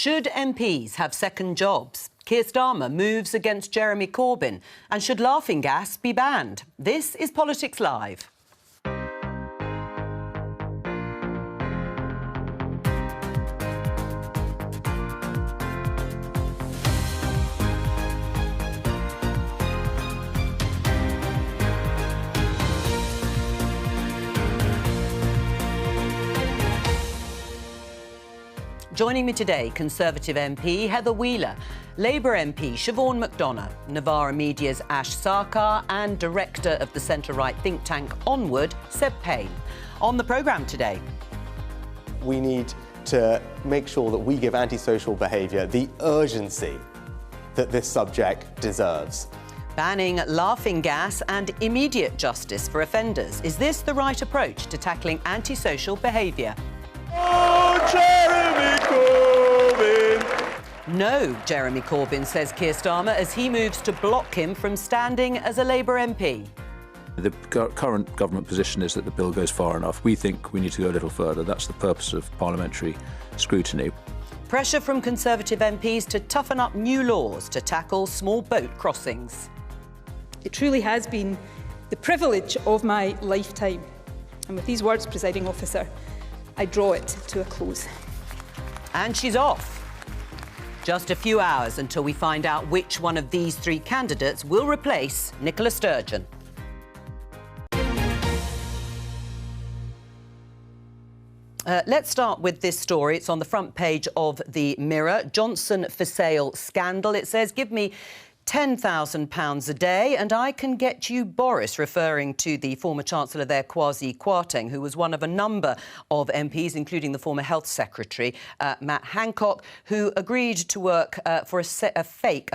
Should MPs have second jobs? Keir Starmer moves against Jeremy Corbyn. And should laughing gas be banned? This is Politics Live. Joining me today, Conservative MP Heather Wheeler, Labour MP Siobhan McDonough, Novara Media's Ash Sarkar and Director of the centre-right think tank Onward, Seb Payne. On the programme today... We need to make sure that we give antisocial behaviour the urgency that this subject deserves. Banning laughing gas and immediate justice for offenders. Is this the right approach to tackling antisocial behaviour? Oh, Jeremy Corbyn! No, Jeremy Corbyn, says Keir Starmer, as he moves to block him from standing as a Labour MP. The current government position is that the bill goes far enough. We think we need to go a little further. That's the purpose of parliamentary scrutiny. Pressure from Conservative MPs to toughen up new laws to tackle small boat crossings. It truly has been the privilege of my lifetime. And with these words, Presiding Officer, I draw it to a close. And she's off. Just a few hours until we find out which one of these three candidates will replace Nicola Sturgeon. Let's start with this story. It's on the front page of the Mirror. Johnson for sale scandal. It says, give me £10,000 a day and I can get you Boris, referring to the former Chancellor there, Kwasi Kwarteng, who was one of a number of MPs, including the former Health Secretary, Matt Hancock, who agreed to work for a fake,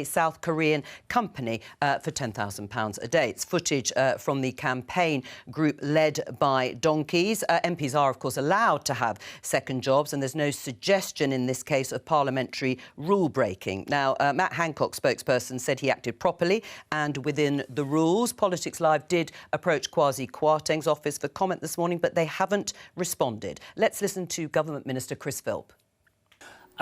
South Korean company for £10,000 a day. It's footage from the campaign group led by Donkeys. MPs are, of course, allowed to have second jobs, and there's no suggestion in this case of parliamentary rule-breaking. Now, Matt Hancock, spokesperson, said he acted properly and within the rules. Politics Live did approach Kwasi Kwarteng's office for comment this morning, but they haven't responded. Let's listen to Government Minister Chris Philp.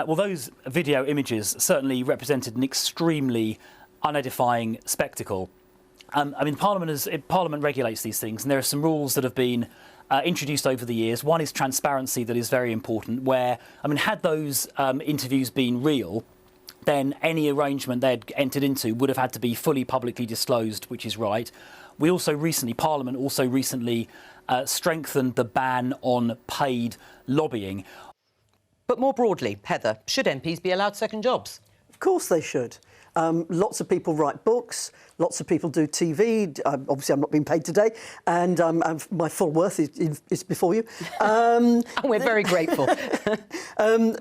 Well, those video images certainly represented an extremely unedifying spectacle. Parliament regulates these things, and there are some rules that have been introduced over the years. One is transparency, that is very important, where, had those interviews been real, then any arrangement they'd entered into would have had to be fully publicly disclosed, which is right. Parliament also recently strengthened the ban on paid lobbying. But more broadly, Heather, should MPs be allowed second jobs? Of course they should. Lots of people write books, lots of people do TV. Obviously, I'm not being paid today, and my full worth is before you. And we're very grateful.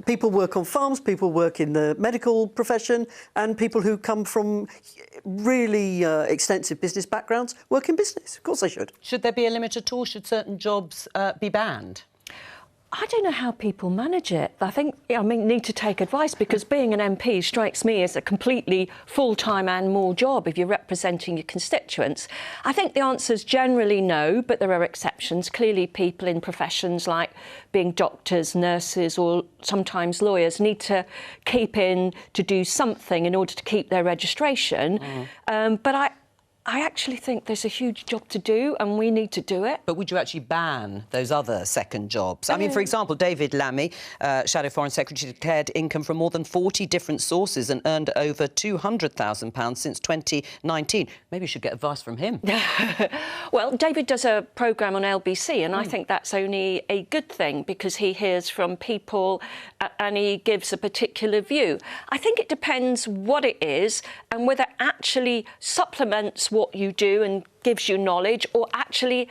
People work on farms, people work in the medical profession, and people who come from really extensive business backgrounds work in business. Of course they should. Should there be a limit at all? Should certain jobs be banned? I don't know how people manage it. I think need to take advice, because being an MP strikes me as a completely full-time and more job if you're representing your constituents. I think the answer is generally no, but there are exceptions. Clearly, people in professions like being doctors, nurses or sometimes lawyers need to keep in to do something in order to keep their registration. But I actually think there's a huge job to do and we need to do it. But would you actually ban those other second jobs? For example, David Lammy, Shadow Foreign Secretary, declared income from more than 40 different sources and earned over £200,000 since 2019. Maybe you should get advice from him. Well, David does a programme on LBC and I think that's only a good thing, because he hears from people and he gives a particular view. I think it depends what it is and whether it actually supplements what you do and gives you knowledge, or actually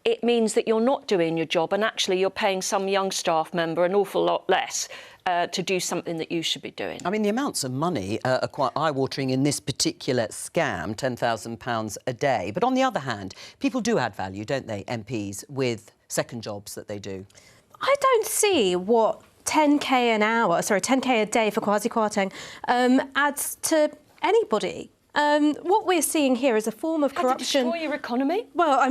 it means that you're not doing your job and actually you're paying some young staff member an awful lot less to do something that you should be doing. The amounts of money are quite eye-watering in this particular scam, £10,000 a day. But on the other hand, people do add value, don't they, MPs, with second jobs that they do? I don't see what 10k a day for Kwasi Kwarteng adds to anybody. What we're seeing here is a form of corruption. To destroy your economy? Well,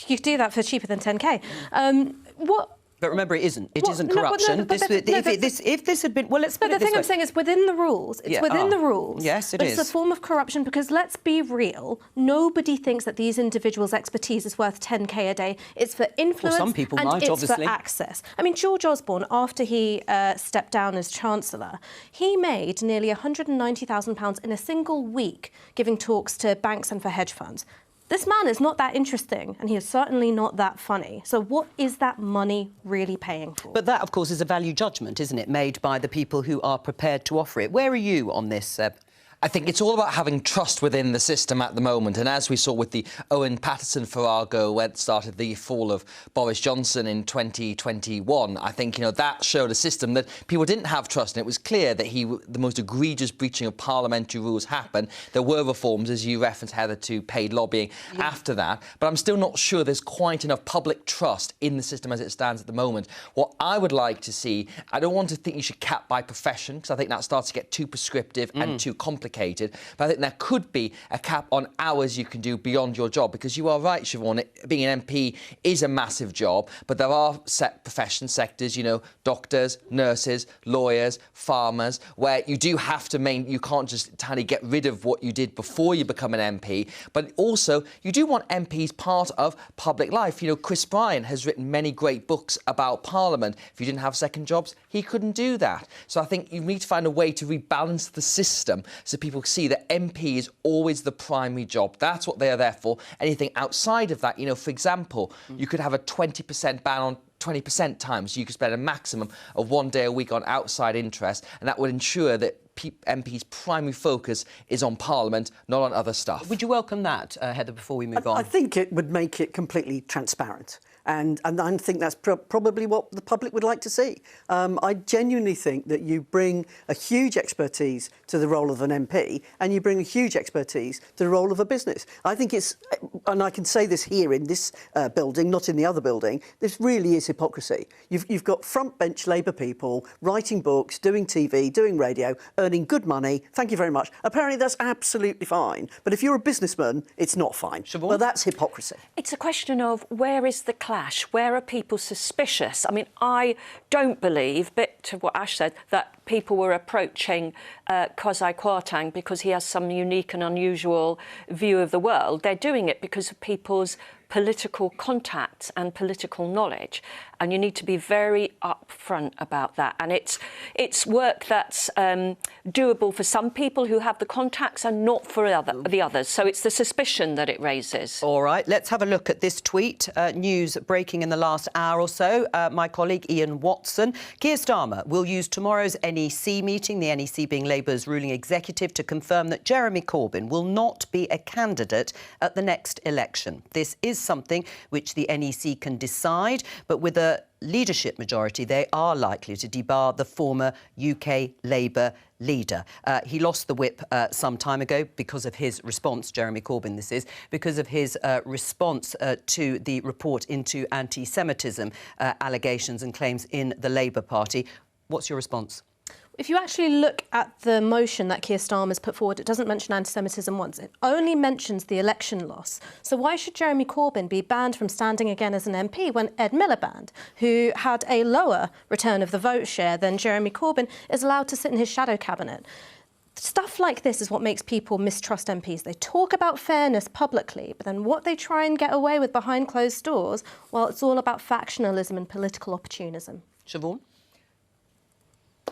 you do that for cheaper than 10k. What But remember, it isn't. It Well, isn't no, but no, corruption. but- but- no, but- If this had been... Well, let's put But it the this thing way. I'm saying is within the rules. It's Yeah, within the rules. yes, it but is. It's a form of corruption because let's be real. Nobody thinks that these individuals' expertise is worth 10k a day. It's for influence some people and might, it's obviously. for access. I mean, George Osborne, after he stepped down as Chancellor, he made nearly £190,000 in a single week giving talks to banks and for hedge funds. This man is not that interesting, and he is certainly not that funny. So what is that money really paying for? But that, of course, is a value judgment, isn't it, made by the people who are prepared to offer it. Where are you on this, Seb? I think it's all about having trust within the system at the moment. And as we saw with the Owen Paterson farrago when it started the fall of Boris Johnson in 2021, I think, that showed a system that people didn't have trust in. It was clear that the most egregious breaching of parliamentary rules happened. There were reforms, as you referenced, Heather, to paid lobbying after that. But I'm still not sure there's quite enough public trust in the system as it stands at the moment. What I would like to see, I don't want to think you should cap by profession, because I think that starts to get too prescriptive and too complicated. But I think there could be a cap on hours you can do beyond your job, because you are right, Siobhan, being an MP is a massive job, but there are set profession sectors, doctors, nurses, lawyers, farmers, where you do have to you can't just entirely get rid of what you did before you become an MP, but also you do want MPs part of public life. Chris Bryan has written many great books about Parliament. If you didn't have second jobs, he couldn't do that. So I think you need to find a way to rebalance the system so people see that MP is always the primary job. That's what they are there for. Anything outside of that, for example, you could have a 20% ban on 20% time, so you could spend a maximum of 1 day a week on outside interests, and that would ensure that MPs' primary focus is on Parliament, not on other stuff. Would you welcome that, Heather, before we move on? I think it would make it completely transparent. And I think that's probably what the public would like to see. I genuinely think that you bring a huge expertise to the role of an MP and you bring a huge expertise to the role of a business. I think it's, and I can say this here in this building, not in the other building, this really is hypocrisy. You've got front bench Labour people writing books, doing TV, doing radio, earning good money. Thank you very much. Apparently that's absolutely fine. But if you're a businessman, it's not fine. Siobhan? Well, that's hypocrisy. It's a question of where is the clash? Where are people suspicious? I mean, I don't believe, but to what Ash said, that people were approaching Kwasi Kwarteng because he has some unique and unusual view of the world. They're doing it because of people's political contacts and political knowledge, and you need to be very upfront about that. And it's work that's doable for some people who have the contacts and not for the others. So it's the suspicion that it raises. All right, let's have a look at this tweet. News breaking in the last hour or so. My colleague Ian Watson. Keir Starmer will use tomorrow's NEC meeting, the NEC being Labour's ruling executive, to confirm that Jeremy Corbyn will not be a candidate at the next election. This is something which the NEC can decide, but with a leadership majority, they are likely to debar the former UK Labour leader. He lost the whip some time ago because of his response, Jeremy Corbyn this is, because of his response to the report into anti-Semitism allegations and claims in the Labour Party. What's your response? If you actually look at the motion that Keir Starmer's put forward, it doesn't mention anti-Semitism once. It only mentions the election loss. So why should Jeremy Corbyn be banned from standing again as an MP when Ed Miliband, who had a lower return of the vote share than Jeremy Corbyn, is allowed to sit in his shadow cabinet? Stuff like this is what makes people mistrust MPs. They talk about fairness publicly, but then what they try and get away with behind closed doors, well, it's all about factionalism and political opportunism. Siobhan?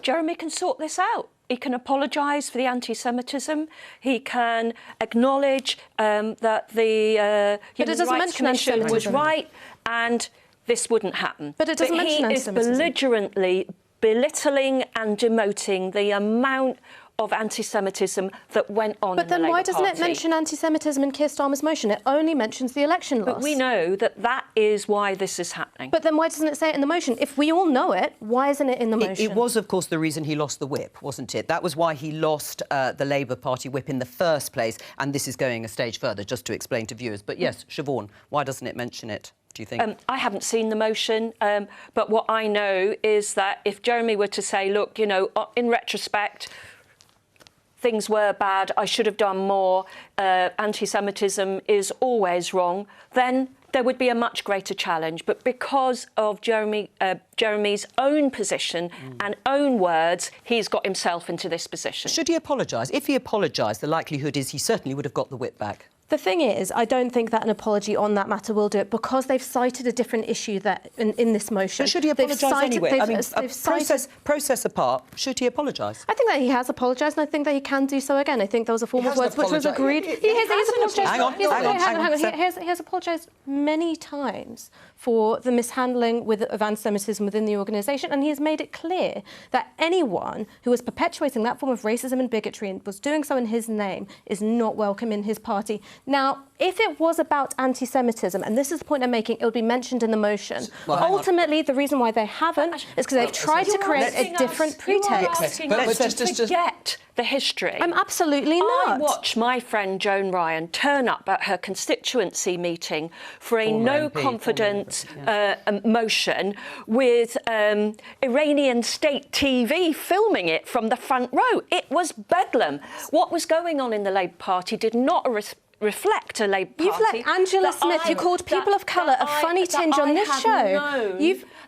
Jeremy can sort this out. He can apologise for the anti-Semitism. He can acknowledge that the Human Rights Commission was right and this wouldn't happen. But it doesn't mention anti-Semitism. He is belligerently belittling and demoting the amount of anti-Semitism that went on But in the then Labour why doesn't Party. it mention anti-Semitism in Keir Starmer's motion? It only mentions the election loss. But we know that that is why this is happening. But then why doesn't it say it in the motion? If we all know it, why isn't it in the motion? It was, of course, the reason he lost the whip, wasn't it? That was why he lost the Labour Party whip in the first place. And this is going a stage further, just to explain to viewers. But yes, Siobhan, why doesn't it mention it, do you think? I haven't seen the motion, but what I know is that if Jeremy were to say, look, in retrospect, things were bad, I should have done more, anti-Semitism is always wrong, then there would be a much greater challenge. But because of Jeremy's own position and own words, he's got himself into this position. Should he apologise? If he apologised, the likelihood is he certainly would have got the whip back. The thing is, I don't think that an apology on that matter will do it because they've cited a different issue that in this motion. But should he apologise anyway? I mean, process apart, should he apologise? I think that he has apologised, and I think that he can do so again. I think there was a form of words which was agreed. He has apologised. Hang on. He has apologised many times for the mishandling of anti-Semitism within the organisation, and he has made it clear that anyone who was perpetuating that form of racism and bigotry and was doing so in his name is not welcome in his party. Now, if it was about anti-Semitism, and this is the point I'm making, it would be mentioned in the motion. Well, ultimately, the reason why they haven't is because they've tried to create a different pretext. But just forget the history. I'm absolutely not. I watched my friend Joan Ryan turn up at her constituency meeting for a no-confidence motion with Iranian state TV filming it from the front row. It was bedlam. What was going on in the Labour Party did not reflect a Labour Party. You've let Angela Smith, you called people of colour a funny tinge on this show.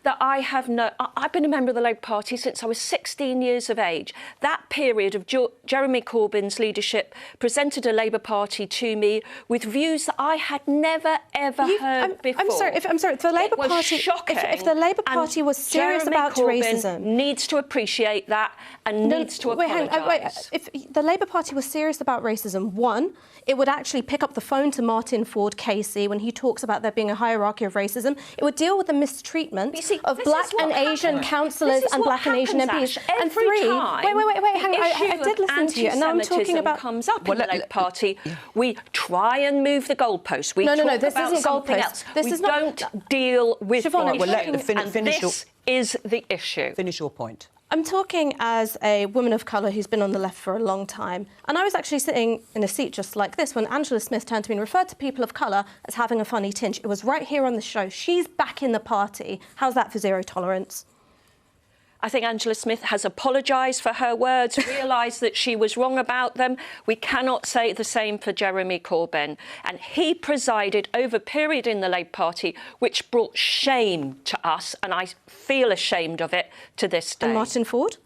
I've been a member of the Labour Party since I was 16 years of age. That period of Jeremy Corbyn's leadership presented a Labour Party to me with views that I had never, ever heard before. I'm sorry, if the Labour Party... shocking. If the Labour Party was serious about racism... needs to appreciate that and needs to apologise. If the Labour Party was serious about racism, one, it would actually pick up the phone to Martin Ford Casey when he talks about there being a hierarchy of racism. It would deal with the mistreatment of black and Asian councillors and black and Asian MPs. And three, wait, hang on, I did listen to you, and now I'm talking about... comes up in the Labour Party. We try and move the goalposts. We talk this about isn't something goalposts. else. We don't deal with the issue, and this is the issue. Finish your point. I'm talking as a woman of colour who's been on the left for a long time. And I was actually sitting in a seat just like this when Angela Smith turned to me and referred to people of colour as having a funny tinge. It was right here on the show. She's back in the party. How's that for zero tolerance? I think Angela Smith has apologised for her words, realised that she was wrong about them. We cannot say the same for Jeremy Corbyn. And he presided over a period in the Labour Party which brought shame to us, and I feel ashamed of it to this day. And Martin Ford?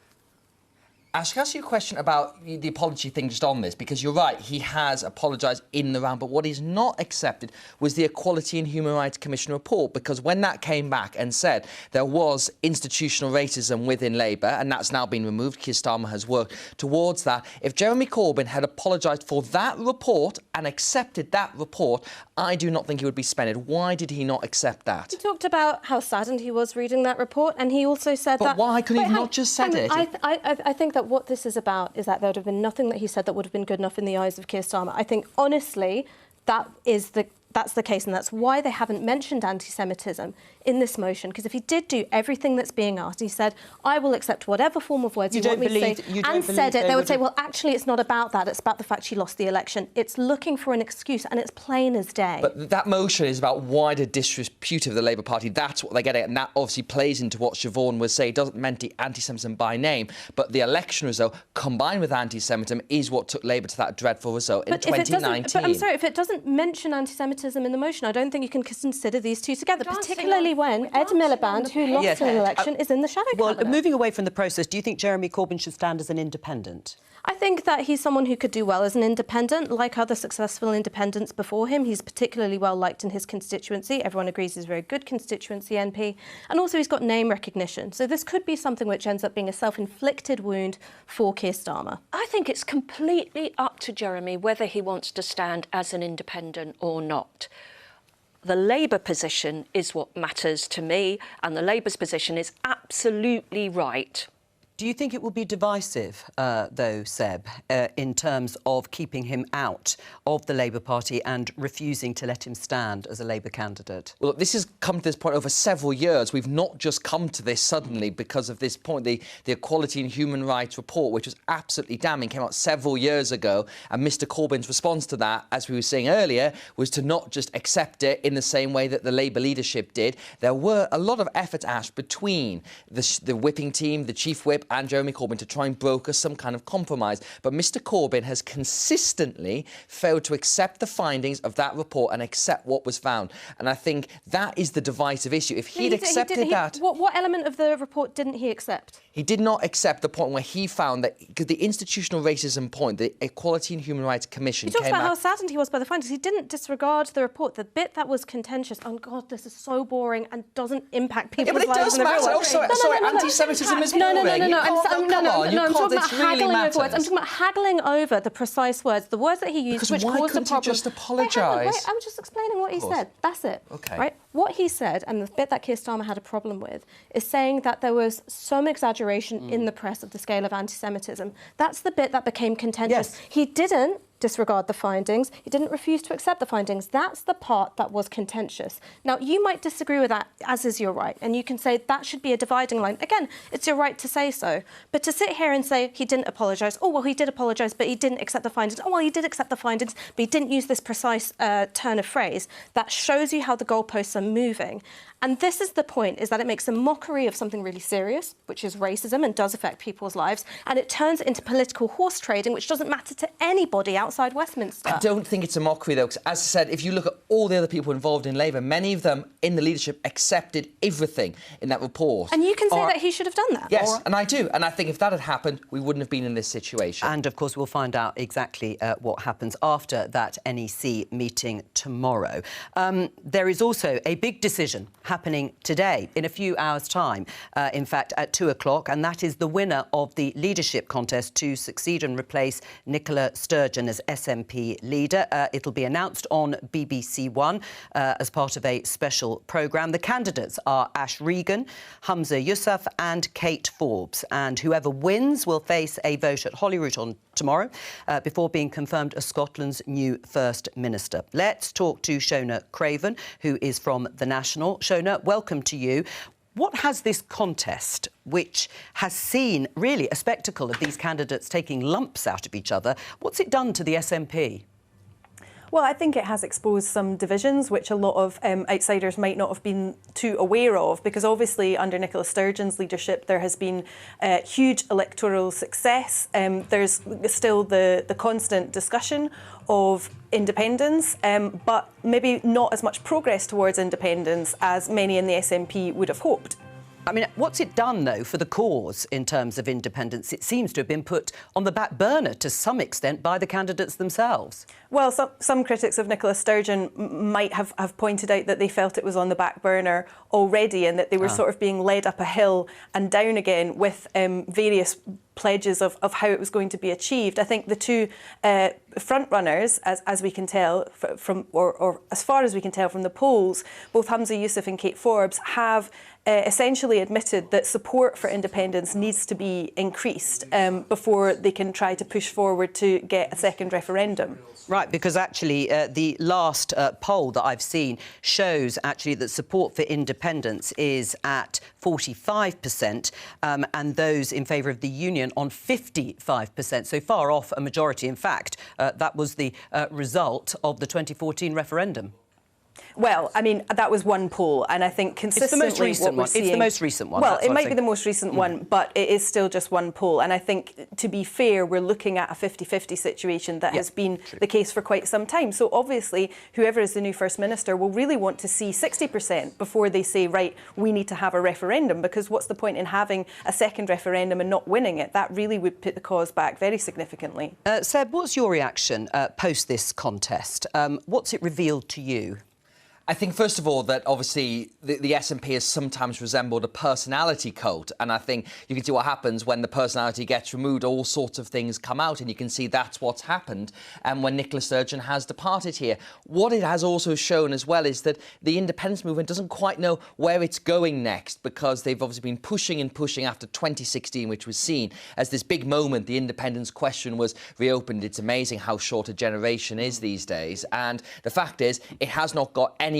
Ash, can I ask you a question about the apology thing just on this? Because you're right, he has apologised in the round, but what he's not accepted was the Equality and Human Rights Commission report, because when that came back and said there was institutional racism within Labour, and that's now been removed, Keir Starmer has worked towards that. If Jeremy Corbyn had apologised for that report and accepted that report, I do not think he would be suspended. Why did he not accept that? He talked about how saddened he was reading that report, and he also said that... But why could he not just said it? I think that what this is about is that there would have been nothing that he said that would have been good enough in the eyes of Keir Starmer. I think, honestly, that's the case, and that's why they haven't mentioned anti-Semitism in this motion, because if he did do everything that's being asked, he said, I will accept whatever form of words you want me to say, and said it, they would say, well, actually, it's not about that. It's about the fact she lost the election. It's looking for an excuse, and it's plain as day. But that motion is about wider disrepute of the Labour Party. That's what they get at, and that obviously plays into what Siobhan was saying. It doesn't mention anti-Semitism by name, but the election result, combined with anti-Semitism, is what took Labour to that dreadful result in 2019. But I'm sorry, if it doesn't mention anti-Semitism in the motion, I don't think you can consider these two together, particularly when Ed Miliband, who lost an election, is in the shadow cabinet. Well, moving away from the process, do you think Jeremy Corbyn should stand as an independent? I think that he's someone who could do well as an independent. Like other successful independents before him, he's particularly well liked in his constituency. Everyone agrees he's a very good constituency MP. And also he's got name recognition. So this could be something which ends up being a self-inflicted wound for Keir Starmer. I think it's completely up to Jeremy whether he wants to stand as an independent or not. The Labour position is what matters to me, and the Labour's position is absolutely right. Do you think it will be divisive, though, Seb, in terms of keeping him out of the Labour Party and refusing to let him stand as a Labour candidate? Well, this has come to this point over several years. We've not just come to this suddenly because of this point. The Equality and Human Rights report, which was absolutely damning, came out several years ago. And Mr Corbyn's response to that, as we were saying earlier, was to not just accept it in the same way that the Labour leadership did. There were a lot of efforts, Ash, between the whipping team, the chief whip, and Jeremy Corbyn to try and broker some kind of compromise. But Mr Corbyn has consistently failed to accept the findings of that report and accept what was found. And I think that is the divisive issue. If he'd accepted that... What element of the report didn't he accept? He did not accept the point where he found that the institutional racism point, the Equality and Human Rights Commission He talks about how saddened he was by the findings. He didn't disregard the report. The bit that was contentious, oh God, this is so boring and doesn't impact people's lives. Yeah, but it does matter. Sorry, anti-Semitism is boring. No. I'm talking about haggling over the precise words, the words that he used, which caused the problem. Why couldn't he just apologise? I'm just explaining what he said. That's it. Okay. Right? What he said, and the bit that Keir Starmer had a problem with, is saying that there was some exaggeration in the press of the scale of anti-Semitism. That's the bit that became contentious. Yes. He didn't disregard the findings. He didn't refuse to accept the findings. That's the part that was contentious. Now, you might disagree with that, as is your right, and you can say that should be a dividing line. Again, it's your right to say so. But to sit here and say he didn't apologise, oh, well, he did apologise, but he didn't accept the findings. Oh, well, he did accept the findings, but he didn't use this precise turn of phrase. That shows you how the goalposts are moving. And this is the point, is that it makes a mockery of something really serious, which is racism and does affect people's lives, and it turns it into political horse trading, which doesn't matter to anybody outside Westminster. I don't think it's a mockery, though, because as I said, if you look at all the other people involved in Labour, many of them in the leadership accepted everything in that report. And you can say that he should have done that. Yes, and I do. And I think if that had happened, we wouldn't have been in this situation. And, of course, we'll find out exactly what happens after that NEC meeting tomorrow. There is also a big decision happening today, in a few hours' time, in fact, at 2 o'clock, and that is the winner of the leadership contest to succeed and replace Nicola Sturgeon as SNP leader. It'll be announced on BBC One as part of a special programme. The candidates are Ash Regan, Humza Yousaf and Kate Forbes, and whoever wins will face a vote at Holyrood on tomorrow before being confirmed as Scotland's new First Minister. Let's talk to Shona Craven, who is from The National. Shona, welcome to you. What has this contest, which has seen really a spectacle of these candidates taking lumps out of each other, what's it done to the SNP? Well, I think it has exposed some divisions which a lot of outsiders might not have been too aware of, because obviously under Nicola Sturgeon's leadership there has been huge electoral success. There's still the constant discussion of independence, but maybe not as much progress towards independence as many in the SNP would have hoped. I mean, what's it done, though, for the cause in terms of independence? It seems to have been put on the back burner to some extent by the candidates themselves. Well, some critics of Nicola Sturgeon might have pointed out that they felt it was on the back burner already and that they were sort of being led up a hill and down again with various pledges of how it was going to be achieved. I think the two front runners, as we can tell from, or as far as we can tell from the polls, both Humza Yousaf and Kate Forbes have essentially admitted that support for independence needs to be increased before they can try to push forward to get a second referendum. Right, because actually the last poll that I've seen shows actually that support for independence is at 45% and those in favour of the union on 55%, so far off a majority. In fact, that was the result of the 2014 referendum. Well, I mean, that was one poll, and I think consistently it's the most recent one. It's the most recent one. Well, it might be the most recent one, but it is still just one poll. And I think, to be fair, we're looking at a 50-50 situation that has been the case for quite some time. So obviously, whoever is the new First Minister will really want to see 60% before they say, right, we need to have a referendum, because what's the point in having a second referendum and not winning it? That really would put the cause back very significantly. Seb, what's your reaction post this contest? What's it revealed to you? I think, first of all, that obviously the SNP has sometimes resembled a personality cult. And I think you can see what happens when the personality gets removed. All sorts of things come out, and you can see that's what's happened. And when Nicola Sturgeon has departed here, what it has also shown as well is that the independence movement doesn't quite know where it's going next, because they've obviously been pushing and pushing after 2016, which was seen as this big moment. The independence question was reopened. It's amazing how short a generation is these days. And the fact is, it has not got anywhere.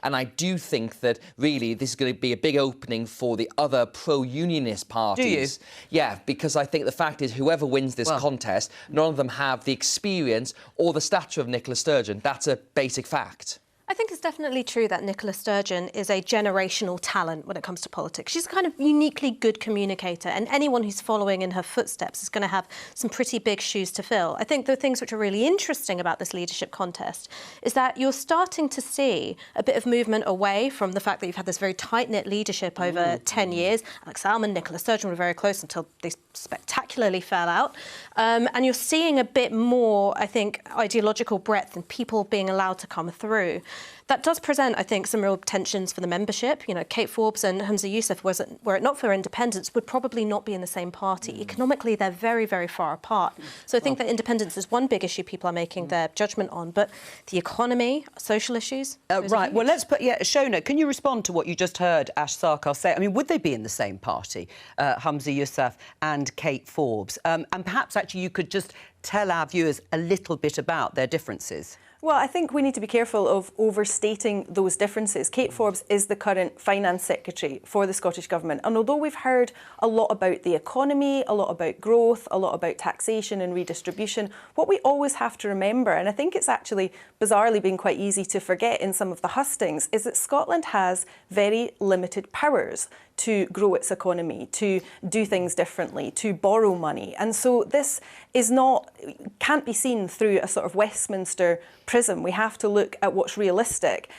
And I do think that really this is going to be a big opening for the other pro-unionist parties. Do you? Yeah, because I think the fact is whoever wins this contest, none of them have the experience or the stature of Nicola Sturgeon. That's a basic fact. I think it's definitely true that Nicola Sturgeon is a generational talent when it comes to politics. She's a kind of uniquely good communicator, and anyone who's following in her footsteps is going to have some pretty big shoes to fill. I think the things which are really interesting about this leadership contest is that you're starting to see a bit of movement away from the fact that you've had this very tight-knit leadership over 10 years. Alex Salmond, Nicola Sturgeon were very close until they spectacularly fell out. And you're seeing a bit more, I think, ideological breadth and people being allowed to come through. That does present, I think, some real tensions for the membership. You know, Kate Forbes and Humza Yousaf, were it not for independence, would probably not be in the same party. Economically, they're very, very far apart. So I think that independence is one big issue people are making their judgment on. But the economy, social issues... Right, well, let's put... Shona, can you respond to what you just heard Ash Sarkar say? I mean, would they be in the same party, Humza Yousaf and Kate Forbes? And perhaps, actually, you could just tell our viewers a little bit about their differences. Well, I think we need to be careful of overstating those differences. Kate Forbes is the current Finance Secretary for the Scottish Government. And although we've heard a lot about the economy, a lot about growth, a lot about taxation and redistribution, what we always have to remember, and I think it's actually bizarrely been quite easy to forget in some of the hustings, is that Scotland has very limited powers to grow its economy, to do things differently, to borrow money. And so this can't be seen through a sort of Westminster prism. We have to look at what's realistic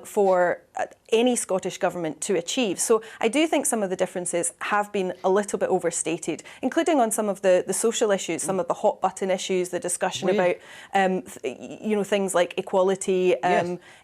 for any Scottish Government to achieve. So I do think some of the differences have been a little bit overstated, including on some of the social issues, some of the hot button issues, the discussion about things like equality,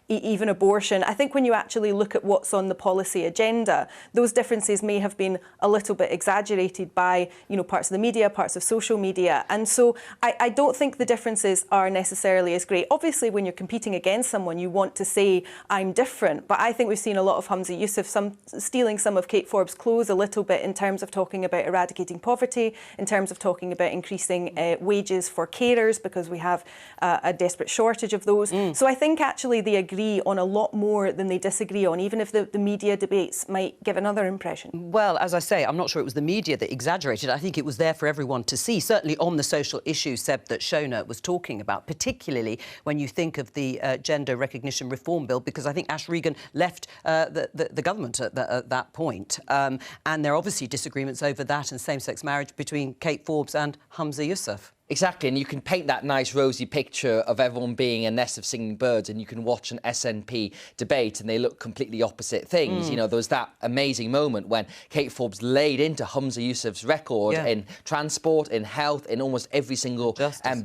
even abortion. I think when you actually look at what's on the policy agenda, those differences may have been a little bit exaggerated by parts of the media, parts of social media. And so I don't think the differences are necessarily as great. Obviously, when you're competing against someone, you want to say, I'm different. But I think we've seen a lot of Humza Yousaf stealing some of Kate Forbes' clothes a little bit in terms of talking about eradicating poverty, in terms of talking about increasing wages for carers, because we have a desperate shortage of those. So I think actually they agree on a lot more than they disagree on, even if the media debates might give another impression. Well, as I say, I'm not sure it was the media that exaggerated. I think it was there for everyone to see, certainly on the social issues, Seb, that Shona was talking about, particularly when you think of the Gender Recognition Reform Bill, because I think Ash Regan left the government at that point. And there are obviously disagreements over that and same-sex marriage between Kate Forbes and Humza Yousaf. Exactly, and you can paint that nice rosy picture of everyone being a nest of singing birds, and you can watch an SNP debate and they look completely opposite things. There was that amazing moment when Kate Forbes laid into Humza Yousaf's record in transport, in health, in almost every single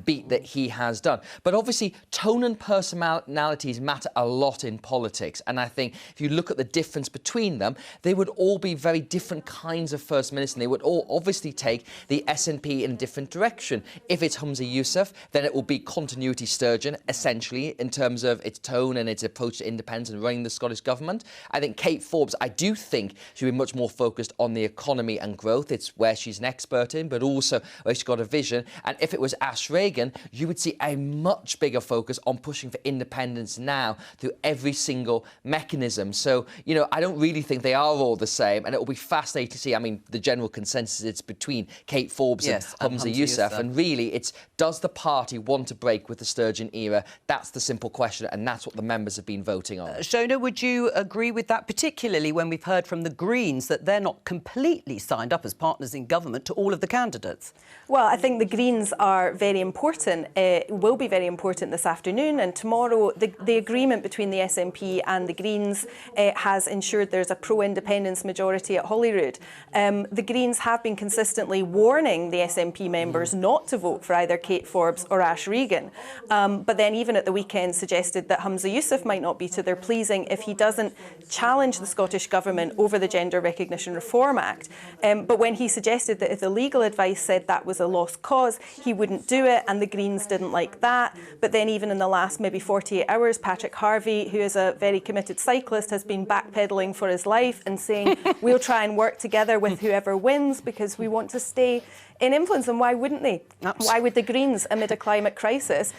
beat that he has done. But obviously, tone and personalities matter a lot in politics, and I think if you look at the difference between them, they would all be very different kinds of First Minister, and they would all obviously take the SNP in a different direction. If it's Humza Yousaf, then it will be continuity Sturgeon, essentially, in terms of its tone and its approach to independence and running the Scottish Government. I think Kate Forbes, I do think she'll be much more focused on the economy and growth. It's where she's an expert in, but also where she's got a vision. And if it was Ash Regan, you would see a much bigger focus on pushing for independence now through every single mechanism. So, I don't really think they are all the same, and it will be fascinating to see. I mean, the general consensus is between Kate Forbes and Humza Yousaf, and really it's, does the party want to break with the Sturgeon era? That's the simple question, and that's what the members have been voting on. Shona, would you agree with that, particularly when we've heard from the Greens that they're not completely signed up as partners in government to all of the candidates? Well, I think the Greens are very important, will be very important this afternoon and tomorrow. The agreement between the SNP and the Greens has ensured there's a pro-independence majority at Holyrood. The Greens have been consistently warning the SNP members not to vote for either Kate Forbes or Ash Regan. But then even at the weekend suggested that Humza Yousaf might not be to their pleasing if he doesn't challenge the Scottish Government over the Gender Recognition Reform Act. But when he suggested that if the legal advice said that was a lost cause, he wouldn't do it, and the Greens didn't like that. But then even in the last maybe 48 hours, Patrick Harvey, who is a very committed cyclist, has been backpedalling for his life and saying, we'll try and work together with whoever wins because we want to stay in influence. And why wouldn't they? Why would the Greens, amid a climate crisis,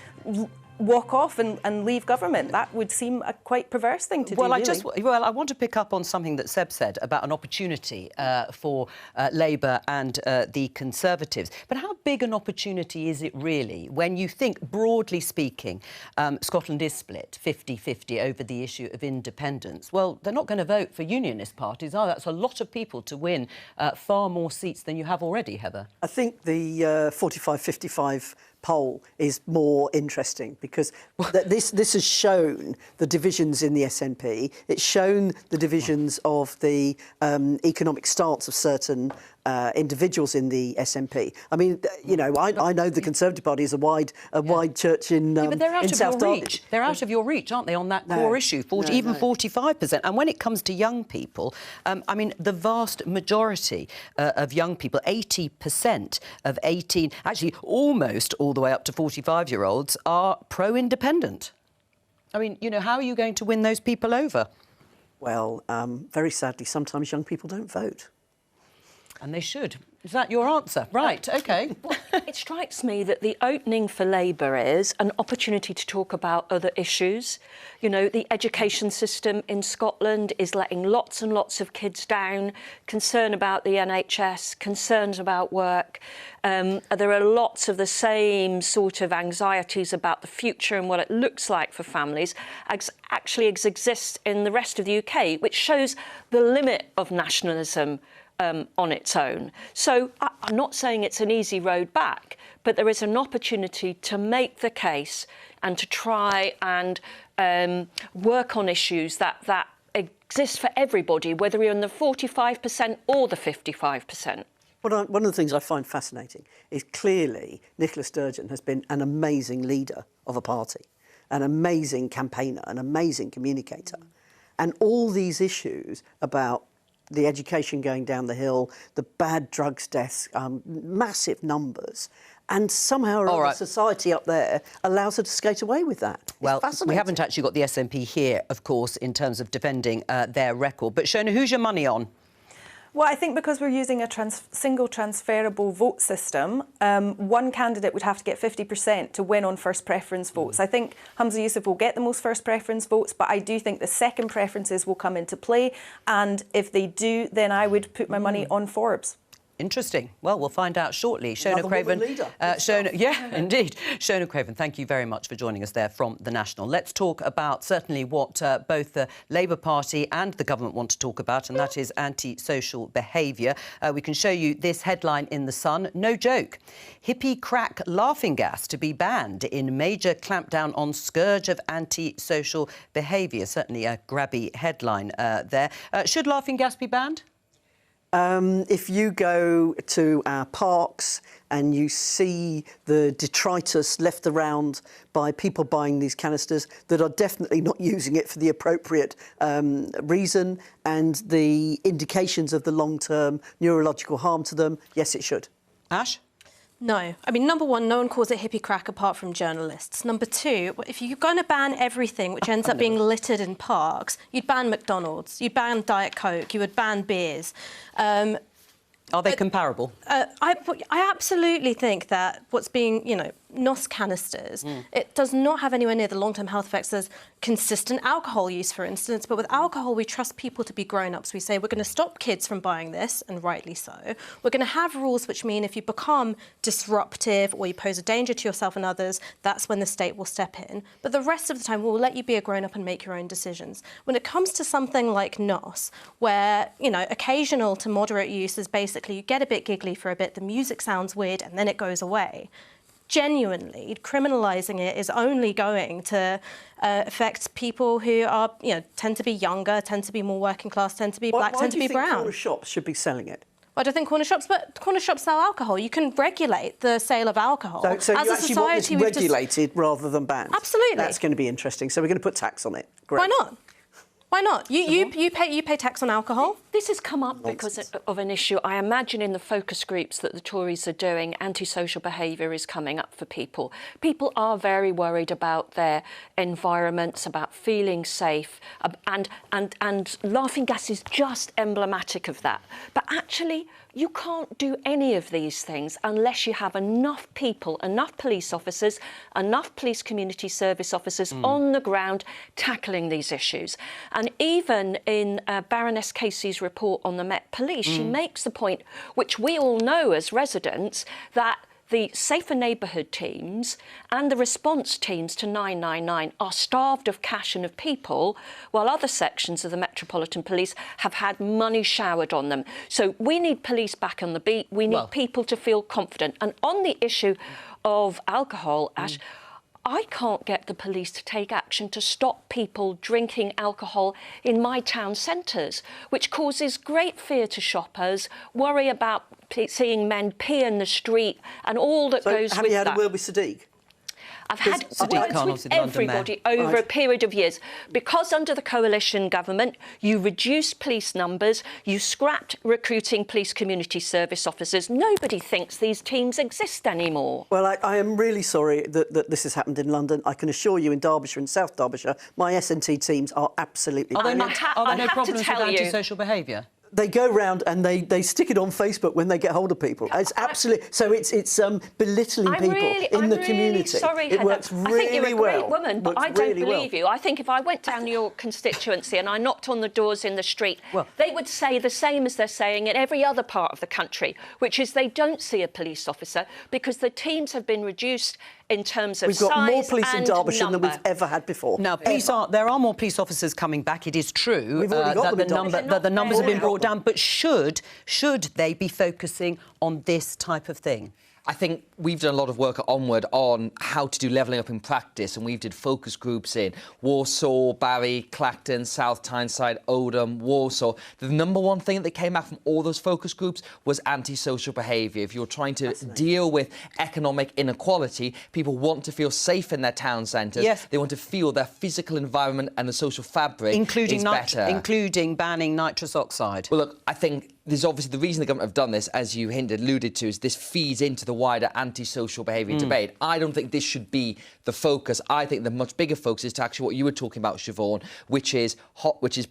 walk off and leave government. That would seem a quite perverse thing to do, really. I want to pick up on something that Seb said about an opportunity for Labour and the Conservatives. But how big an opportunity is it really when you think, broadly speaking, Scotland is split 50-50 over the issue of independence? Well, they're not going to vote for unionist parties, are they? That's a lot of people to win far more seats than you have already, Heather. I think the 45-55 poll is more interesting because this has shown the divisions in the SNP. It's shown the divisions of the economic stance of certain individuals in the SNP. I mean, you know, I know the Conservative Party is a wide church in but they're out in of South your Derby. reach. They're out of your reach, aren't they, on that No. core issue? 45%. And when it comes to young people, I mean, the vast majority of young people, 80% of 18, actually almost all the way up to 45-year-olds, are pro-independent. I mean, you know, how are you going to win those people over? Well, very sadly, sometimes young people don't vote. And they should. Is that your answer? Right, OK. It strikes me that the opening for Labour is an opportunity to talk about other issues. You know, the education system in Scotland is letting lots and lots of kids down, concern about the NHS, concerns about work. There are lots of the same sort of anxieties about the future and what it looks like for families actually exists in the rest of the UK, which shows the limit of nationalism on its own. So I'm not saying it's an easy road back, but there is an opportunity to make the case and to try and work on issues that exist for everybody, whether you're in the 45% or the 55%. One of the things I find fascinating is clearly Nicola Sturgeon has been an amazing leader of a party, an amazing campaigner, an amazing communicator. And all these issues about the education going down the hill, the bad drugs deaths, massive numbers, and somehow or other society up there allows her to skate away with that. Well, we haven't actually got the SNP here, of course, in terms of defending their record. But Shona, who's your money on? Well, I think because we're using a single transferable vote system, one candidate would have to get 50% to win on first preference votes. I think Humza Yousaf will get the most first preference votes, but I do think the second preferences will come into play. And if they do, then I would put my money on Forbes. Interesting. Well, we'll find out shortly. Shona Craven. Yeah, indeed. Shona Craven, thank you very much for joining us there from The National. Let's talk about certainly what both the Labour Party and the government want to talk about, and that is anti-social behaviour. We can show you this headline in The Sun. No joke. Hippie crack laughing gas to be banned in major clampdown on scourge of anti-social behaviour. Certainly a grabby headline there. Should laughing gas be banned? If you go to our parks and you see the detritus left around by people buying these canisters that are definitely not using it for the appropriate reason, and the indications of the long-term neurological harm to them, yes, it should. Ash? No. I mean, number one, no one calls it hippie crack apart from journalists. Number two, if you're going to ban everything which ends up being littered in parks, you'd ban McDonald's, you'd ban Diet Coke, you would ban beers. Are they comparable? I absolutely think that what's being, you know, NOS canisters, it does not have anywhere near the long-term health effects as consistent alcohol use, for instance. But with alcohol, we trust people to be grown-ups. We say we're going to stop kids from buying this, and rightly so. We're going to have rules which mean if you become disruptive or you pose a danger to yourself and others, that's when the state will step in. But the rest of the time, we'll let you be a grown-up and make your own decisions. When it comes to something like NOS, where, you know, occasional to moderate use is basically you get a bit giggly for a bit, the music sounds weird, and then it goes away. Genuinely, criminalising it is only going to affect people who are, you know, tend to be younger, tend to be more working class, tend to be black, tend to be brown. Why do you think corner shops should be selling it? I don't think corner shops, but corner shops sell alcohol. You can regulate the sale of alcohol. So you actually want this regulated rather than banned? Absolutely. That's going to be interesting. So we're going to put tax on it. Great. Why not? Why not? You pay tax on alcohol. This has come up because of an issue. I imagine in the focus groups that the Tories are doing, antisocial behaviour is coming up for people. People are very worried about their environments, about feeling safe, and laughing gas is just emblematic of that. But actually, you can't do any of these things unless you have enough people, enough police officers, enough police community service officers on the ground tackling these issues. And even in Baroness Casey's report on the Met Police, she makes the point, which we all know as residents, that the Safer Neighbourhood teams and the response teams to 999 are starved of cash and of people, while other sections of the Metropolitan Police have had money showered on them. So we need police back on the beat. We need people to feel confident. And on the issue of alcohol, Ash, I can't get the police to take action to stop people drinking alcohol in my town centres, which causes great fear to shoppers, worry about seeing men pee in the street and all that goes with that. Have you had a word with Sadiq? I've had words with everybody over a period of years. Because under the coalition government, you reduced police numbers, you scrapped recruiting police community service officers. Nobody thinks these teams exist anymore. Well, I am really sorry that this has happened in London. I can assure you in Derbyshire and South Derbyshire, my S&T teams are absolutely brilliant. Are there no problems with antisocial behaviour? They go round and they stick it on Facebook when they get hold of people. It's absolutely so. It's belittling people in the community. Sorry, it Heather. works really well. I think you're a great woman, but I don't believe well. you. I think if I went down your constituency and I knocked on the doors in the street, they would say the same as they're saying in every other part of the country, which is they don't see a police officer because the teams have been reduced in terms of size and number. We've got more police in Derbyshire than we've ever had before. Now, there are more police officers coming back. It is true that the numbers have been brought down. But should they be focusing on this type of thing? I think we've done a lot of work at Onward on how to do levelling up in practice, and we've did focus groups in Warsaw, Barry, Clacton, South Tyneside, Oldham, Warsaw. The number one thing that came out from all those focus groups was antisocial behaviour. If you're trying to deal with economic inequality, people want to feel safe in their town centres. Yes. They want to feel their physical environment and the social fabric is better. Including banning nitrous oxide. Well, look, I think there's obviously the reason the government have done this, as you alluded to, is this feeds into the wider antisocial behaviour debate. I don't think this should be the focus. I think the much bigger focus is to actually what you were talking about, Siobhan, which is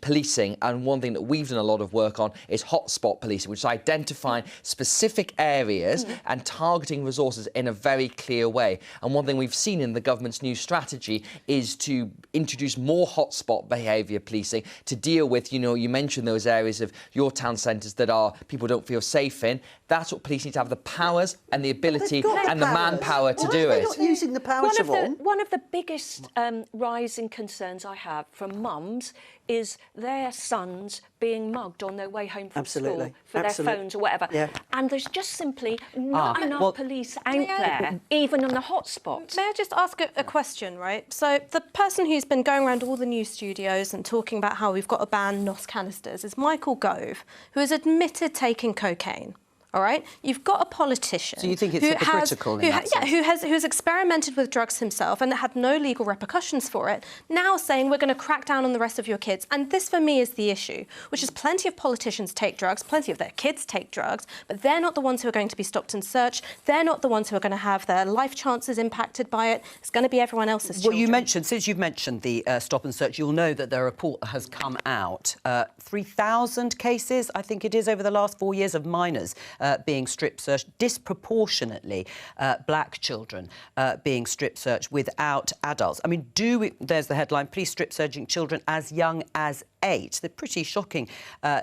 policing. And one thing that we've done a lot of work on is hotspot policing, which is identifying specific areas and targeting resources in a very clear way. And one thing we've seen in the government's new strategy is to introduce more hotspot behaviour policing to deal with, you mentioned those areas of your town centres that people don't feel safe in. That's what police need to have, the powers and the ability and the manpower to do it. They're not using the power, Siobhan. One of the biggest rising concerns I have from mums is their sons being mugged on their way home from school for their phones or whatever. Yeah. And there's just simply not enough police out there, even in the hotspots. May I just ask a question, right? So the person who's been going around all the news studios and talking about how we've got to ban NOS canisters is Michael Gove, who has admitted taking cocaine. All right, you've got a politician. So you think it's hypocritical in that sense? Who's experimented with drugs himself and had no legal repercussions for it. Now saying we're going to crack down on the rest of your kids, and this for me is the issue, which is plenty of politicians take drugs, plenty of their kids take drugs, but they're not the ones who are going to be stopped and searched. They're not the ones who are going to have their life chances impacted by it. It's going to be everyone else's children. Since you've mentioned the stop and search, you'll know that the report has come out. 3,000 cases, I think it is, over the last 4 years of minors being strip searched, disproportionately black children being strip searched without adults. I mean, there's the headline, police strip searching children as young as 8. They're pretty shocking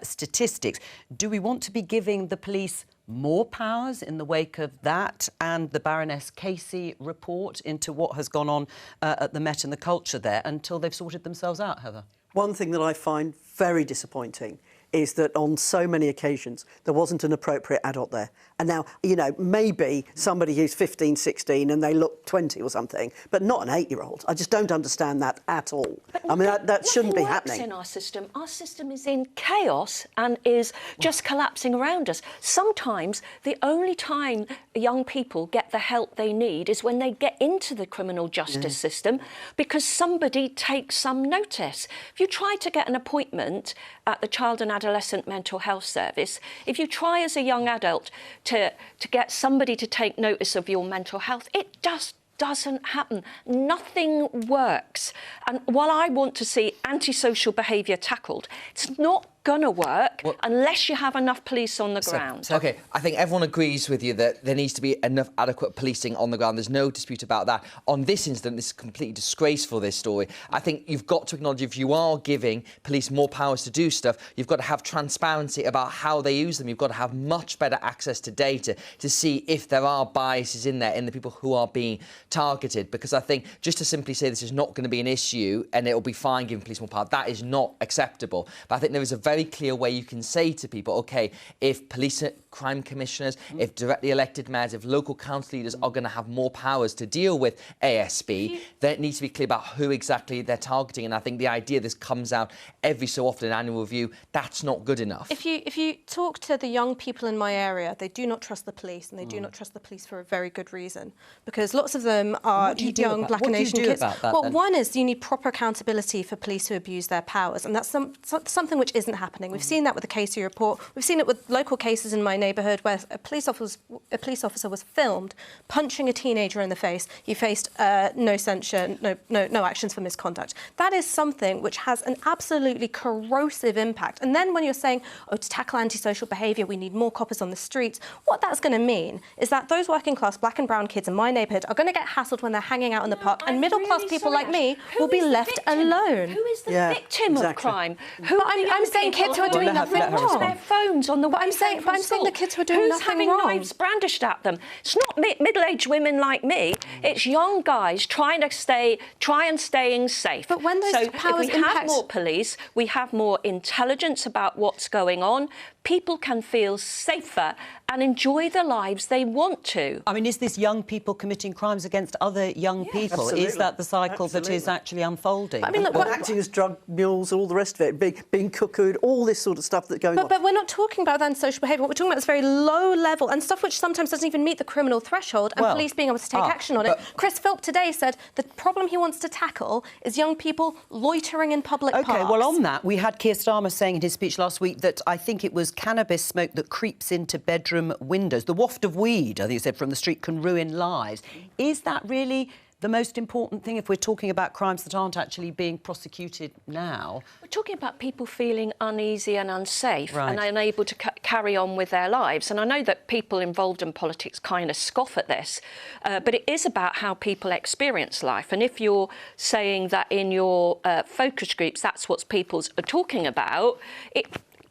statistics. Do we want to be giving the police more powers in the wake of that and the Baroness Casey report into what has gone on at the Met and the culture there until they've sorted themselves out, Heather? One thing that I find very disappointing is that on so many occasions there wasn't an appropriate adult there. And now, you know, maybe somebody who's 15, 16 and they look 20 or something, but not an 8-year-old. I just don't understand that at all. I mean, that shouldn't be happening. In our system. Our system is in chaos and is just collapsing around us. Sometimes the only time young people get the help they need is when they get into the criminal justice system because somebody takes some notice. If you try to get an appointment at the Child and Adolescent Mental Health Service, if you try as a young adult to get somebody to take notice of your mental health, it just doesn't happen. Nothing works. And while I want to see antisocial behaviour tackled, it's not going to work unless you have enough police on the ground. OK, I think everyone agrees with you that there needs to be enough adequate policing on the ground. There's no dispute about that. On this incident, this is completely disgraceful, this story. I think you've got to acknowledge if you are giving police more powers to do stuff, you've got to have transparency about how they use them. You've got to have much better access to data to see if there are biases in there in the people who are being targeted. Because I think just to simply say this is not going to be an issue and it'll be fine giving police more power, that is not acceptable. But I think there is a very clear way you can say to people, OK, if police crime commissioners, if directly elected mayors, if local council leaders are going to have more powers to deal with ASB, then it needs to be clear about who exactly they're targeting. And I think the idea this comes out every so often in annual review, that's not good enough. If you talk to the young people in my area, they do not trust the police, and they do not trust the police for a very good reason, because lots of them are young black and Asian kids. Well, one is you need proper accountability for police who abuse their powers, and that's something which isn't happening. We've seen that with the Casey report. We've seen it with local cases in my neighbourhood where a police officer was filmed punching a teenager in the face. He faced no censure, no actions for misconduct. That is something which has an absolutely corrosive impact. And then when you're saying, oh, to tackle antisocial behaviour, we need more coppers on the streets, what that's going to mean is that those working class black and brown kids in my neighbourhood are going to get hassled when they're hanging out in the park, and middle class people like me will be left alone. Who is the victim of crime? I'm saying kids who are doing nothing wrong. Their phones on the way. I'm saying the kids who are doing nothing wrong. Who's having knives brandished at them? It's not middle-aged women like me. It's young guys trying and staying safe. But when those powers if we have more police, we have more intelligence about what's going on. People can feel safer and enjoy the lives they want to. I mean, is this young people committing crimes against other young people? Absolutely. Is that the cycle that is actually unfolding? I mean, look, acting as drug mules, all the rest of it, being cuckooed, all this sort of stuff that's going on. But we're not talking about antisocial behaviour. What we're talking about is very low level and stuff which sometimes doesn't even meet the criminal threshold, and police being able to take action on it. Chris Philp today said the problem he wants to tackle is young people loitering in public parks. OK, well, on that, we had Keir Starmer saying in his speech last week that I think it was cannabis smoke that creeps into bedroom windows. The waft of weed, I think he said, from the street can ruin lives. Is that really the most important thing if we're talking about crimes that aren't actually being prosecuted now? We're talking about people feeling uneasy and unsafe and unable to carry on with their lives. And I know that people involved in politics kind of scoff at this, but it is about how people experience life. And if you're saying that in your focus groups, that's what people are talking about,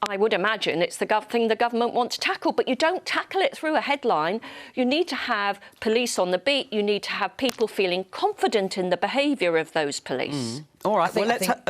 I would imagine it's the thing the government wants to tackle, but you don't tackle it through a headline. You need to have police on the beat. You need to have people feeling confident in the behaviour of those police. All right,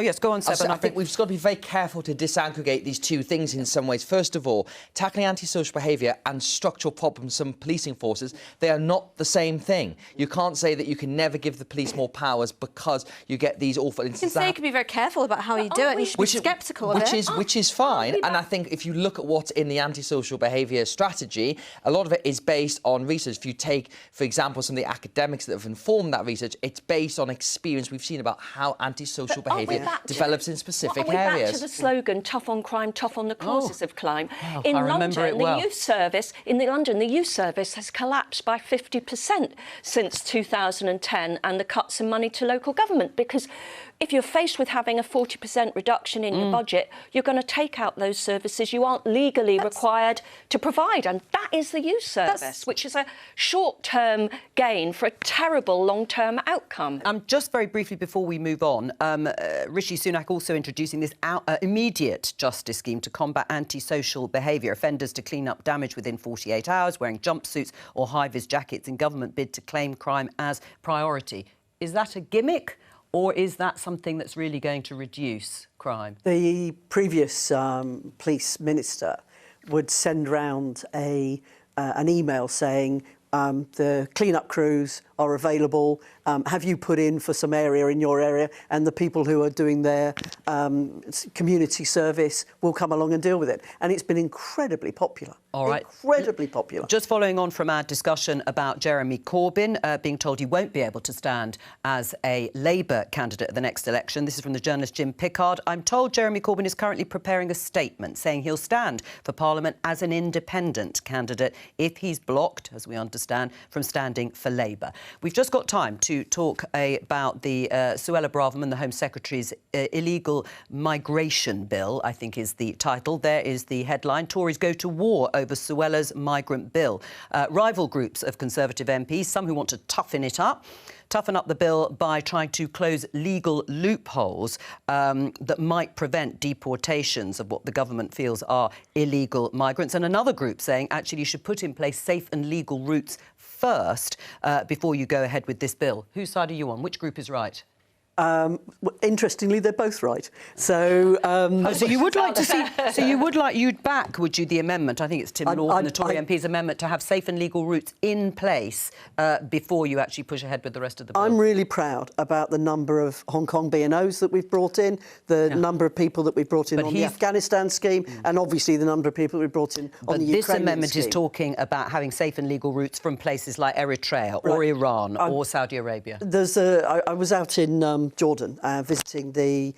yes, go on, Seb. I think we've just got to be very careful to disaggregate these two things in some ways. First of all, tackling antisocial behaviour and structural problems from policing forces, they are not the same thing. You can't say that you can never give the police more powers because you get these awful instances. You can say you can be very careful about how you do it, and you should be sceptical of it. Which is fine, and I think if you look at what's in the antisocial behaviour strategy, a lot of it is based on research. If you take, for example, some of the academics that have informed that research, it's based on experience we've seen about how antisocial behaviour develops in specific areas. Back to the slogan, tough on crime, tough on the causes of crime. Wow, in London, the youth service has collapsed by 50% since 2010, and the cuts in money to local government, because if you're faced with having a 40% reduction in your budget, you're going to take out those services you aren't legally required to provide. And that is the youth service, which is a short-term gain for a terrible long-term outcome. Just very briefly before we move on, Rishi Sunak also introducing this immediate justice scheme to combat antisocial behaviour. Offenders to clean up damage within 48 hours, wearing jumpsuits or high-vis jackets in government bid to claim crime as priority. Is that a gimmick? Or is that something that's really going to reduce crime? The previous police minister would send round a an email saying, the clean-up crews are available. Have you put in for some area in your area? And the people who are doing their community service will come along and deal with it. And it's been incredibly popular. All right. Incredibly popular. Just following on from our discussion about Jeremy Corbyn being told he won't be able to stand as a Labour candidate at the next election. This is from the journalist Jim Pickard. I'm told Jeremy Corbyn is currently preparing a statement saying he'll stand for Parliament as an independent candidate if he's blocked, as we understand, from standing for Labour. We've just got time to talk about the Suella Braverman, the Home Secretary's illegal migration bill, I think is the title. There is the headline. Tories go to war over Suella's migrant bill. Rival groups of Conservative MPs, some who want to toughen up the bill by trying to close legal loopholes that might prevent deportations of what the government feels are illegal migrants. And another group saying, actually, you should put in place safe and legal routes first before you go ahead with this bill. Whose side are you on? Which group is right? Interestingly, they're both right. So, so you would like to see? So you'd back, would you, the amendment? I think it's Tim Norton, the Tory MP's amendment to have safe and legal routes in place before you actually push ahead with the rest of the bill. I'm really proud about the number of Hong Kong BNOs that we've brought in, the number of people that we've brought in on the Afghanistan scheme, and obviously the number of people we've brought in on the Ukrainian scheme. But this amendment is talking about having safe and legal routes from places like Eritrea or Iran or Saudi Arabia. I was out in Jordan visiting the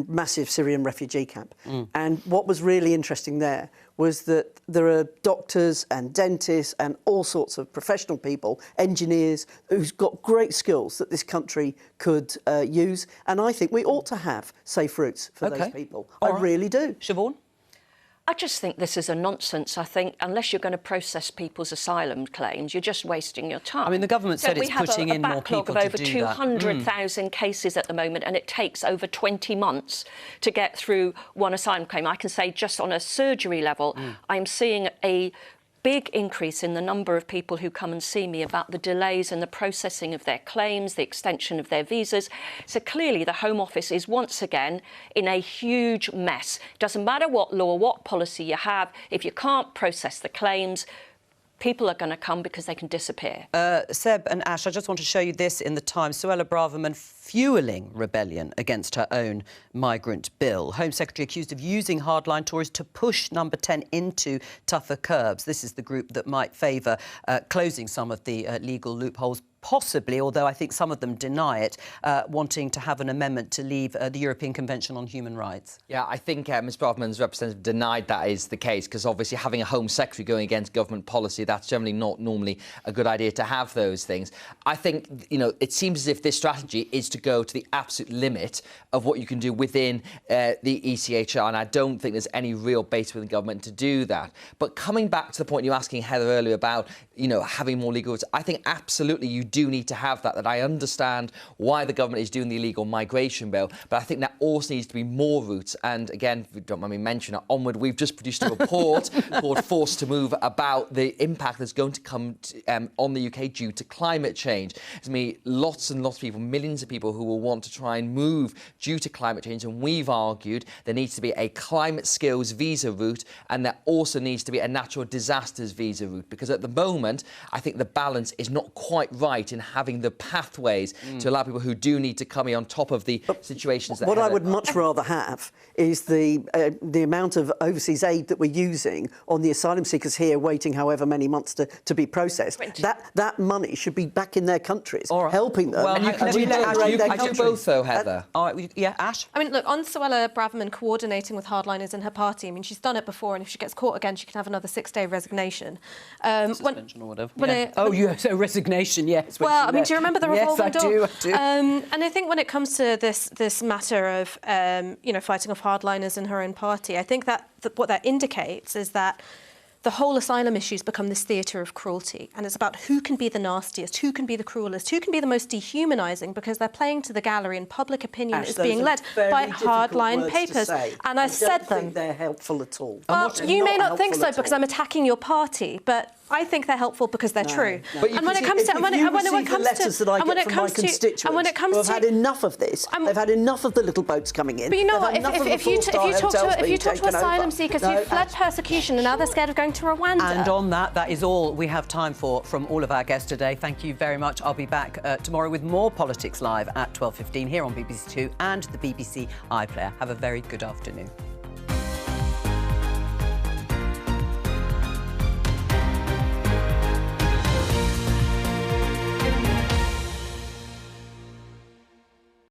massive Syrian refugee camp. And what was really interesting there was that there are doctors and dentists and all sorts of professional people, engineers, who've got great skills that this country could use. And I think we ought to have safe routes for those people. I really do. Siobhan? I just think this is a nonsense. I think unless you're going to process people's asylum claims, you're just wasting your time. I mean, the government said it's putting in more people to do that. We have a backlog of over 200,000 cases at the moment, and it takes over 20 months to get through one asylum claim. I can say just on a surgery level, I'm seeing a big increase in the number of people who come and see me about the delays in the processing of their claims, the extension of their visas. So clearly the Home Office is once again in a huge mess. Doesn't matter what law, what policy you have, if you can't process the claims, people are going to come because they can disappear. Seb and Ash, I just want to show you this in the Times. Suella Braverman fuelling rebellion against her own migrant bill. Home Secretary accused of using hardline Tories to push Number 10 into tougher curbs. This is the group that might favour closing some of the legal loopholes, possibly, although I think some of them deny it, wanting to have an amendment to leave the European Convention on Human Rights. Yeah, I think Ms Braverman's representative denied that is the case, because obviously having a Home Secretary going against government policy, that's generally not normally a good idea to have those things. I think, you know, it seems as if this strategy is to go to the absolute limit of what you can do within the ECHR, and I don't think there's any real base within government to do that. But coming back to the point you were asking Heather earlier about, you know, having more legal routes, I think absolutely you do need to have that I understand why the government is doing the illegal migration bill, but I think there also needs to be more routes. And again, if you don't mind me mentioning it, Onward, we've just produced a report called Forced to Move about the impact that's going to come on the UK due to climate change. There's going to be lots and lots of people, millions of people who will want to try and move due to climate change, and we've argued there needs to be a climate skills visa route, and there also needs to be a natural disasters visa route, because at the moment I think the balance is not quite right in having the pathways to allow people who do need to come here on top of the situations that... What I would much rather have is the amount of overseas aid that we're using on the asylum seekers here waiting however many months to be processed. That money should be back in their countries, helping them. Well, and you can do both, though, Heather. Yeah, Ash? I mean, look, on Suella Braverman coordinating with hardliners in her party, I mean, she's done it before, and if she gets caught again, she can have another 6-day resignation. Suspension or whatever. So resignation, yes. Well, I mean, do you remember the revolving door? Yes, I do. And I think when it comes to this matter of, you know, fighting off hardliners in her own party, I think that what that indicates is that the whole asylum issue's become this theatre of cruelty, and it's about who can be the nastiest, who can be the cruelest, who can be the most dehumanising, because they're playing to the gallery and public opinion is being led by hardline papers. And I said them. I don't think they're helpful at all. Well, you may not think so because I'm attacking your party, but I think they're helpful because they're true. No. But and when it comes to, and when it comes letters to, that I and when get it from my comes to, constituents and when it comes who have to, had enough of this, they've had enough of the little boats coming in. But you know They've what? had enough of the If you four-star talk hotels to being taken asylum over. seekers No, who fled persecution and now they're scared of going to Rwanda. And on that is all we have time for from all of our guests today. Thank you very much. I'll be back tomorrow with more Politics Live at 12:15 here on BBC Two and the BBC iPlayer. Have a very good afternoon.